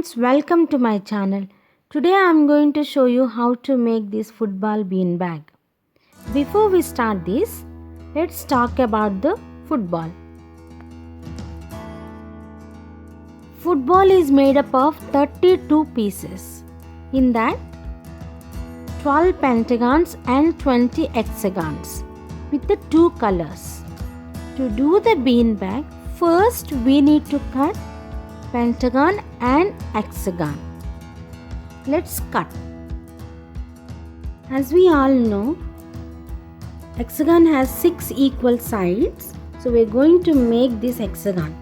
friends, welcome to my channel. Today I am going to show you how to make this football bean bag. Before we start this, let's talk about the football. Football is made up of 32 pieces. In that, 12 pentagons and 20 hexagons with the two colors. To do the bean bag, first we need to cut pentagon and hexagon. Let's cut. As we all know, hexagon has 6 equal sides, so we are going to make this hexagon.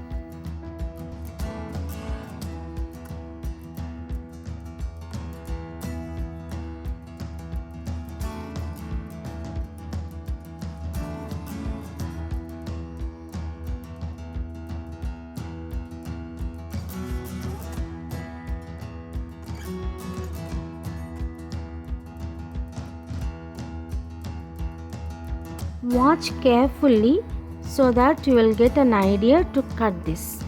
Watch carefully so that you will get an idea to cut this.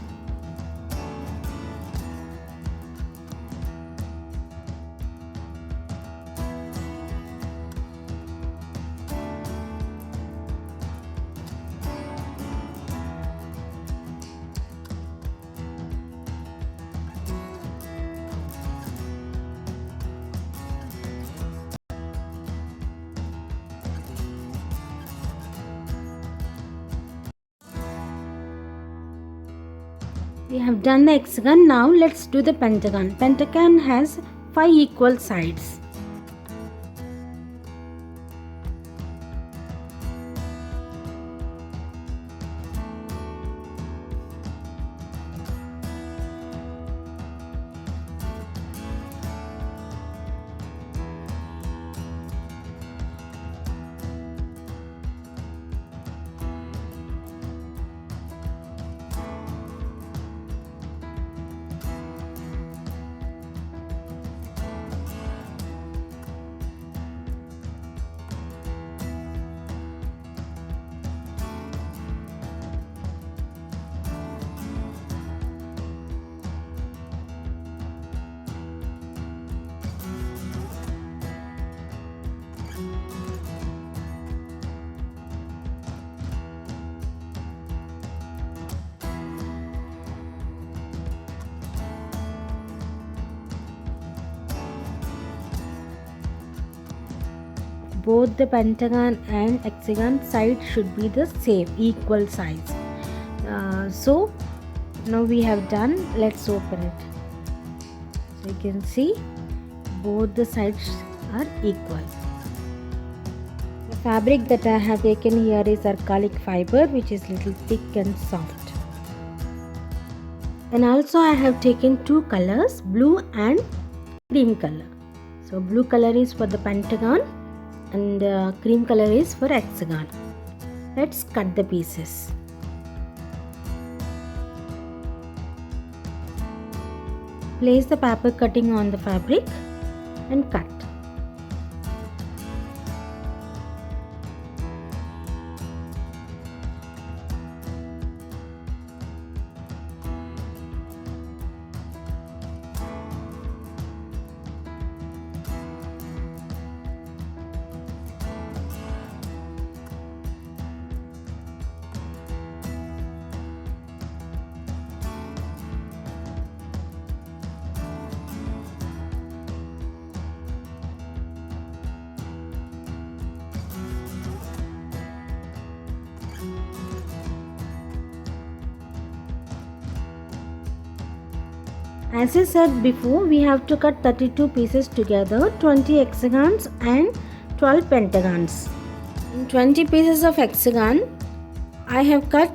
We have done the hexagon. Now let's do the pentagon. Pentagon has 5 equal sides. Both the pentagon and hexagon side should be the same equal size. So now we have done. Let's open it. So you can see both the sides are equal. The fabric that I have taken here is acrylic fiber, which is little thick and soft. And also I have taken two colors, blue and cream color. So blue color is for the pentagon and cream color is for hexagon. Let's cut the pieces. Place the paper cutting on the fabric and cut. As I said before, we have to cut 32 pieces together, 20 hexagons and 12 pentagons. In 20 pieces of hexagon, I have cut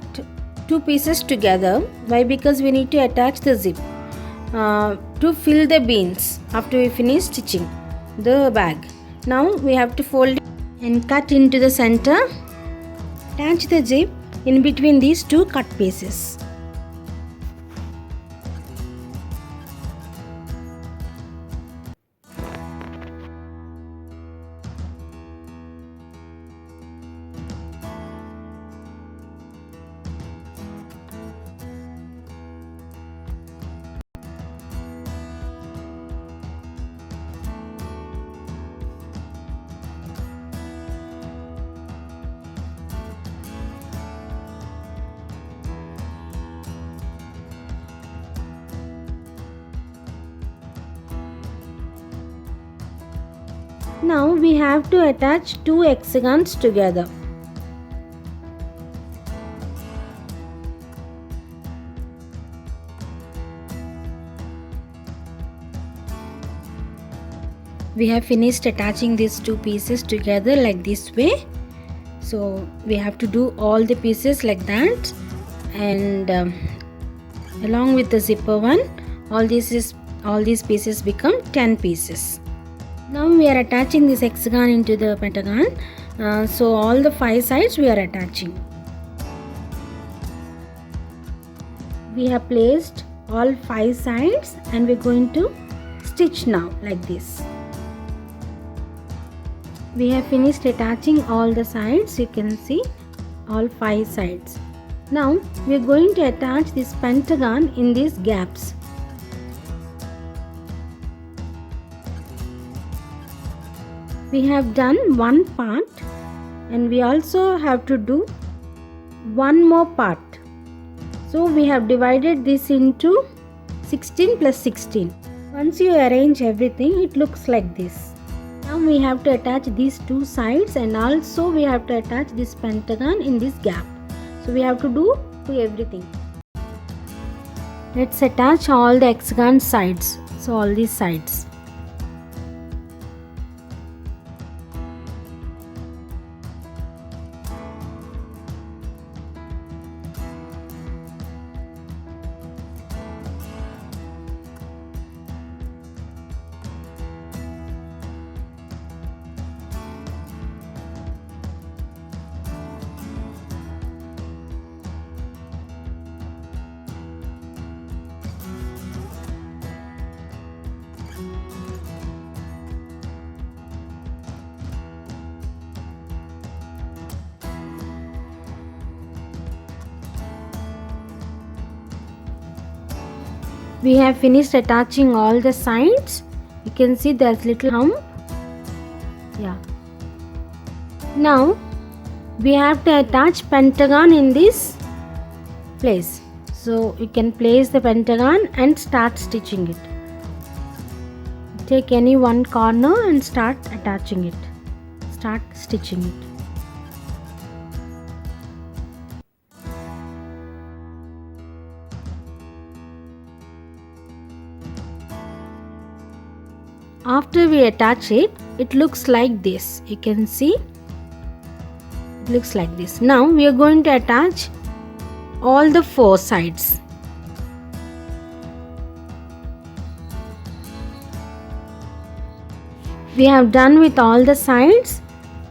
2 pieces together. Why? Because we need to attach the zip to fill the beans after we finish stitching the bag. Now we have to fold it and cut into the center. Attach the zip in between these two cut pieces. Now we have to attach two hexagons together. We have finished attaching these two pieces together like this way. So we have to do all the pieces like that, and along with the zipper one, all these pieces become 10 pieces. Now we are attaching this hexagon into the pentagon. So all the 5 sides we are attaching. We have placed all 5 sides and we are going to stitch now like this. We have finished attaching all the sides. You can see all 5 sides. Now we are going to attach this pentagon in these gaps. We have done one part and we also have to do one more part. So we have divided this into 16 plus 16. Once you arrange everything, it looks like this. Now we have to attach these two sides and also we have to attach this pentagon in this gap. So we have to do everything. Let's attach all the hexagon sides. So all these sides. We have finished attaching all the sides. You can see there's little hump. Yeah. Now we have to attach pentagon in this place. So you can place the pentagon and start stitching it. Take any one corner and start attaching it. Start stitching it. After we attach it, it looks like this. You can see it looks like this. Now we are going to attach all the 4 sides. We have done with all the sides.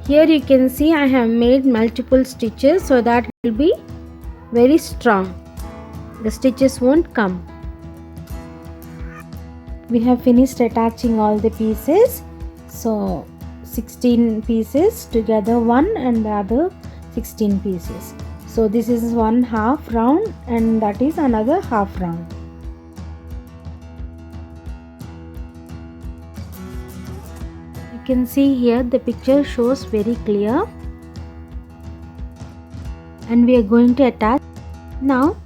Here you can see I have made multiple stitches so that it will be very strong. The stitches won't come. We have finished attaching all the pieces. So 16 pieces together, one and the other 16 pieces. So this is one half round and that is another half round. You can see here the picture shows very clear. And we are going to attach. Now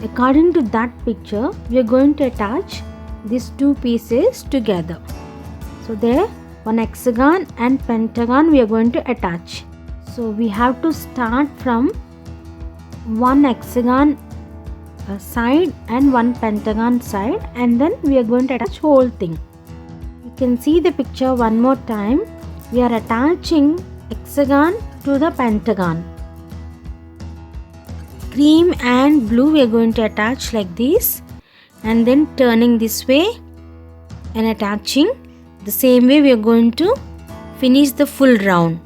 according to that picture, we are going to attach these two pieces together. So there, one hexagon and pentagon we are going to attach. So we have to start from one hexagon side and one pentagon side, and then we are going to attach whole thing. You can see the picture one more time. We are attaching hexagon to the pentagon. Cream and blue we are going to attach like this, and then turning this way and attaching. The same way we are going to finish the full round.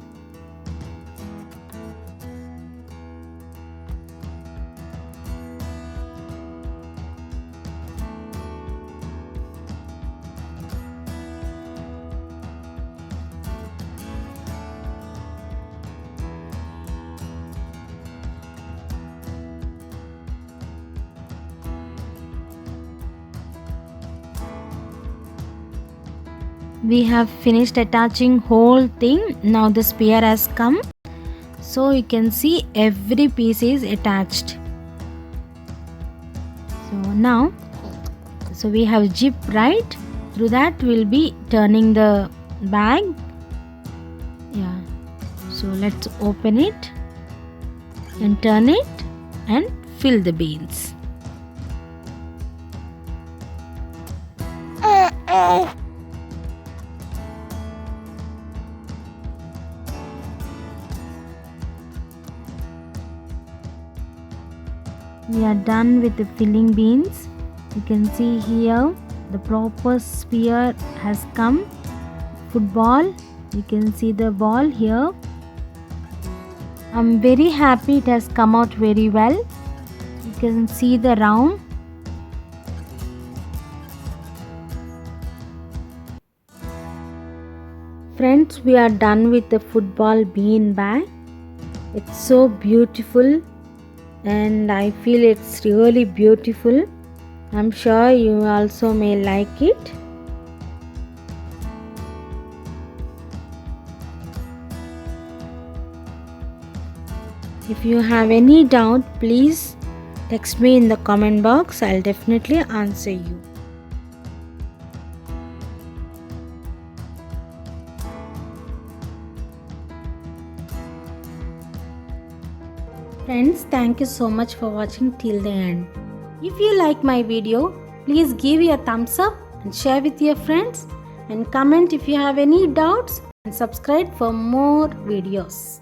We have finished attaching whole thing. Now the spear has come. So you can see every piece is attached. So now, we have zip right. Through that we'll be turning the bag So let's open it and turn it and fill the beans. We are done with the filling beans. You can see here the proper sphere has come. Football, you can see the ball here. I'm very happy it has come out very well. You can see the round. Friends, we are done with the football bean bag. It's so beautiful and I feel it's really beautiful. I'm sure you also may like it. If you have any doubt, please text me in the comment box. I'll definitely answer you. Friends, thank you so much for watching till the end. If you like my video, please give a thumbs up and share with your friends and comment if you have any doubts and subscribe for more videos.